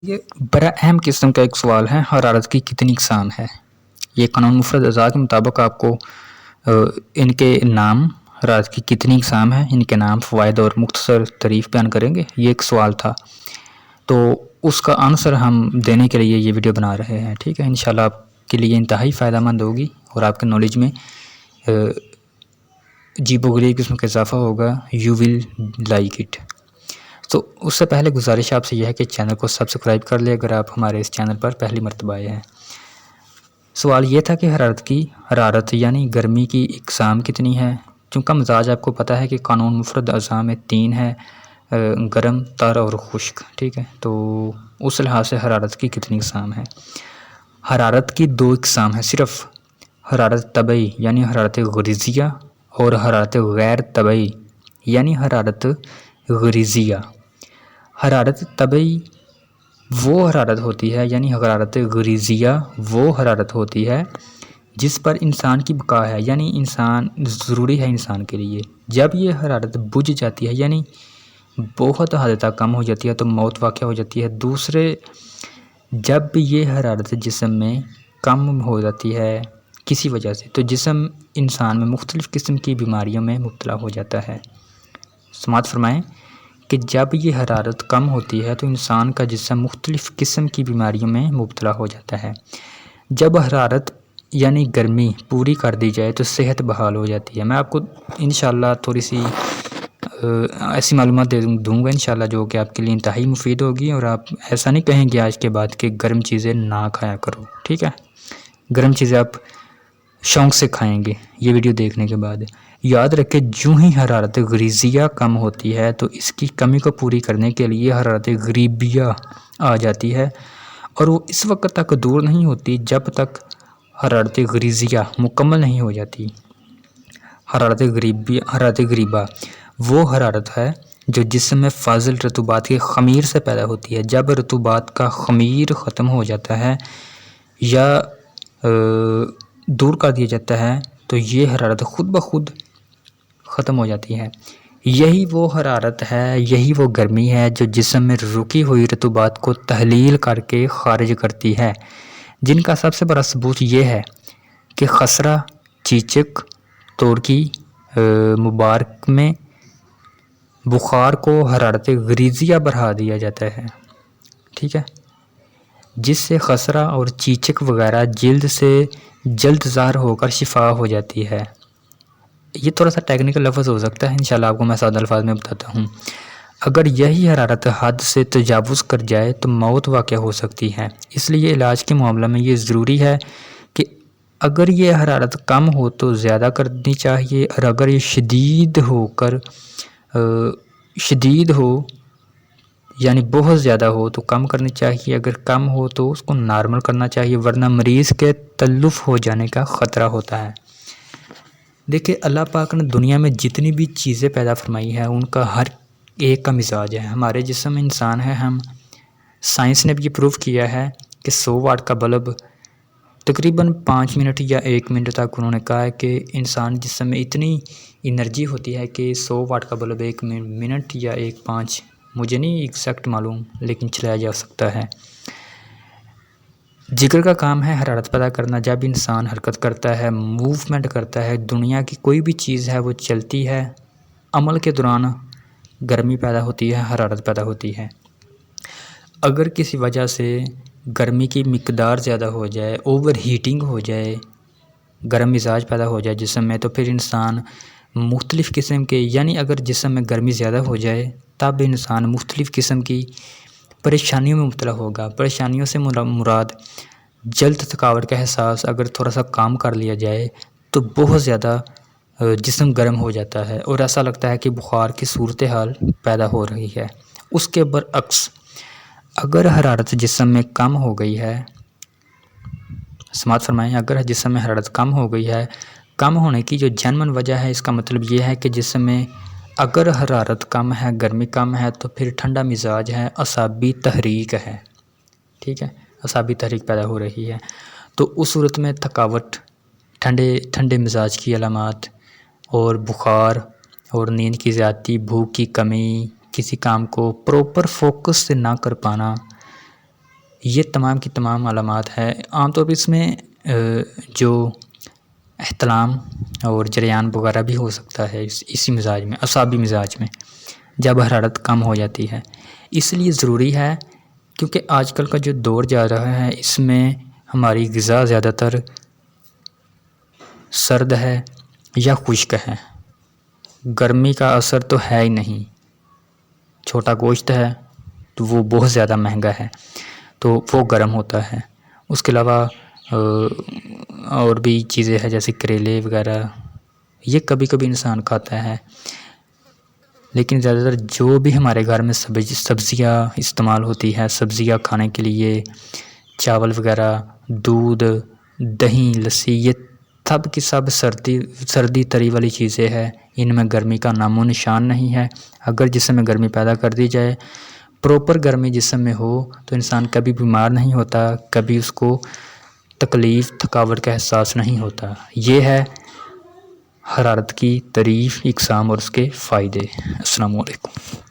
یہ بڑا اہم قسم کا ایک سوال ہے، حرارت کی کتنی اقسام ہے؟ یہ قانون مفرد اجزاء کے مطابق آپ کو ان کے نام، حرارت کی کتنی اقسام ہیں، ان کے نام، فوائد اور مختصر تعریف بیان کریں گے۔ یہ ایک سوال تھا، تو اس کا آنسر ہم دینے کے لیے یہ ویڈیو بنا رہے ہیں، ٹھیک ہے۔ انشاءاللہ آپ کے لیے انتہائی فائدہ مند ہوگی اور آپ کے نالج میں عجیب و غریب قسم کا اضافہ ہوگا۔ You will like it. تو اس سے پہلے گزارش آپ سے یہ ہے کہ چینل کو سبسکرائب کر لیں اگر آپ ہمارے اس چینل پر پہلی مرتبہ آئے ہیں۔ سوال یہ تھا کہ حرارت یعنی گرمی کی اقسام کتنی ہے؟ چونکہ مزاج آپ کو پتہ ہے کہ قانون مفرد اجزاء میں 3 ہے، گرم، تر اور خشک، ٹھیک ہے۔ تو اس لحاظ سے حرارت کی کتنی اقسام ہے؟ حرارت کی 2 اقسام ہیں صرف، حرارت طبعی یعنی حرارت غریزیہ اور حرارت غیر طبعی یعنی حرارت غریزیہ۔ حرارت طبعی وہ حرارت ہوتی ہے یعنی حرارت غریزیہ وہ حرارت ہوتی ہے جس پر انسان کی بقا ہے، یعنی انسان ضروری ہے انسان کے لیے۔ جب یہ حرارت بجھ جاتی ہے یعنی بہت حد تک کم ہو جاتی ہے تو موت واقع ہو جاتی ہے۔ دوسرے، جب بھی یہ حرارت جسم میں کم ہو جاتی ہے کسی وجہ سے تو جسم انسان میں مختلف قسم کی بیماریوں میں مبتلا ہو جاتا ہے۔ سماعت فرمائیں کہ جب یہ حرارت کم ہوتی ہے تو انسان کا جسم مختلف قسم کی بیماریوں میں مبتلا ہو جاتا ہے۔ جب حرارت یعنی گرمی پوری کر دی جائے تو صحت بحال ہو جاتی ہے۔ میں آپ کو انشاءاللہ تھوڑی سی ایسی معلومات دوں گا انشاءاللہ جو کہ آپ کے لیے انتہائی مفید ہوگی، اور آپ ایسا نہیں کہیں گے آج کے بعد کہ گرم چیزیں نہ کھایا کرو، ٹھیک ہے۔ گرم چیزیں آپ شوق سے کھائیں گے یہ ویڈیو دیکھنے کے بعد۔ یاد رکھیں جو ہی حرارت غریزیہ کم ہوتی ہے تو اس کی کمی کو پوری کرنے کے لیے حرارت غریبیہ آ جاتی ہے، اور وہ اس وقت تک دور نہیں ہوتی جب تک حرارت غریزیہ مکمل نہیں ہو جاتی۔ حرارت غریبہ وہ حرارت ہے جو جسم میں فاضل رطوبات کے خمیر سے پیدا ہوتی ہے۔ جب رطوبات کا خمیر ختم ہو جاتا ہے یا دور کر دیا جاتا ہے تو یہ حرارت خود بخود ختم ہو جاتی ہے۔ یہی وہ حرارت ہے، یہی وہ گرمی ہے جو جسم میں رکی ہوئی رطوبات کو تحلیل کر کے خارج کرتی ہے، جن کا سب سے بڑا ثبوت یہ ہے کہ خسرہ، چیچک، ترکی، مبارک میں بخار کو حرارت غریزیہ بڑھا دیا جاتا ہے، ٹھیک ہے، جس سے خسرہ اور چیچک وغیرہ جلد سے جلد ظاہر ہو کر شفا ہو جاتی ہے۔ یہ تھوڑا سا ٹیکنیکل لفظ ہو سکتا ہے، انشاءاللہ آپ کو میں سادہ الفاظ میں بتاتا ہوں۔ اگر یہی حرارت حد سے تجاوز کر جائے تو موت واقع ہو سکتی ہے۔ اس لیے علاج کے معاملہ میں یہ ضروری ہے کہ اگر یہ حرارت کم ہو تو زیادہ کرنی چاہیے، اور اگر یہ شدید ہو یعنی بہت زیادہ ہو تو کم کرنی چاہیے، اگر کم ہو تو اس کو نارمل کرنا چاہیے، ورنہ مریض کے تلف ہو جانے کا خطرہ ہوتا ہے۔ دیکھیں اللہ پاک نے دنیا میں جتنی بھی چیزیں پیدا فرمائی ہیں ان کا ہر ایک کا مزاج ہے۔ ہمارے جسم میں انسان ہے، سائنس نے بھی یہ پروف کیا ہے کہ 100 واٹ کا بلب تقریباً 5 منٹ یا 1 منٹ تک انہوں نے کہا ہے کہ انسان جسم میں اتنی انرجی ہوتی ہے کہ 100 واٹ کا بلب 1 منٹ یا 1.5 مجھے نہیں ایگزیکٹ معلوم لیکن چلایا جا سکتا ہے۔ جگر کا کام ہے حرارت پیدا کرنا۔ جب انسان حرکت کرتا ہے، موومنٹ کرتا ہے، دنیا کی کوئی بھی چیز ہے وہ چلتی ہے، عمل کے دوران گرمی پیدا ہوتی ہے، حرارت پیدا ہوتی ہے۔ اگر کسی وجہ سے گرمی کی مقدار زیادہ ہو جائے، اوور ہیٹنگ ہو جائے، گرم مزاج پیدا ہو جائے جسم میں، تو پھر انسان مختلف قسم کے یعنی اگر جسم میں گرمی زیادہ ہو جائے تب انسان مختلف قسم کی پریشانیوں میں مبتلا ہوگا۔ پریشانیوں سے مراد جلد تھکاوٹ کا احساس، اگر تھوڑا سا کام کر لیا جائے تو بہت زیادہ جسم گرم ہو جاتا ہے اور ایسا لگتا ہے کہ بخار کی صورتحال پیدا ہو رہی ہے۔ اس کے برعکس اگر حرارت جسم میں کم ہو گئی ہے، سماعت فرمائیں، اگر جسم میں حرارت کم ہو گئی ہے، کم ہونے کی جو جنمن وجہ ہے اس کا مطلب یہ ہے کہ جسم میں اگر حرارت کم ہے، گرمی کم ہے تو پھر ٹھنڈا مزاج ہے، اعصابی تحریک ہے، ٹھیک ہے، اعصابی تحریک پیدا ہو رہی ہے۔ تو اس صورت میں تھکاوٹ، ٹھنڈے مزاج کی علامات اور بخار اور نیند کی زیادتی، بھوک کی کمی، کسی کام کو پراپر فوکس سے نہ کر پانا، یہ تمام کی تمام علامات ہے۔ عام طور پر اس میں جو احتلام اور جریان وغیرہ بھی ہو سکتا ہے اسی مزاج میں، اعصابی مزاج میں، جب حرارت کم ہو جاتی ہے۔ اس لیے ضروری ہے، کیونکہ آج کل کا جو دور جا رہا ہے اس میں ہماری غذا زیادہ تر سرد ہے یا خشک ہے، گرمی کا اثر تو ہے ہی نہیں۔ چھوٹا گوشت ہے تو وہ بہت زیادہ مہنگا ہے، تو وہ گرم ہوتا ہے۔ اس کے علاوہ اور بھی چیزیں ہیں جیسے کریلے وغیرہ، یہ کبھی کبھی انسان کھاتا ہے، لیکن زیادہ تر جو بھی ہمارے گھر میں سبزیاں استعمال ہوتی ہے، سبزیاں کھانے کے لیے، چاول وغیرہ، دودھ، دہی، لسی، یہ سب کی سب سردی تری والی چیزیں ہیں۔ ان میں گرمی کا نام و نشان نہیں ہے۔ اگر جسم میں گرمی پیدا کر دی جائے، پراپر گرمی جسم میں ہو، تو انسان کبھی بیمار نہیں ہوتا، کبھی اس کو تکلیف تھکاوٹ کا احساس نہیں ہوتا۔ یہ ہے حرارت کی تعریف، اقسام اور اس کے فائدے۔ السلام علیکم۔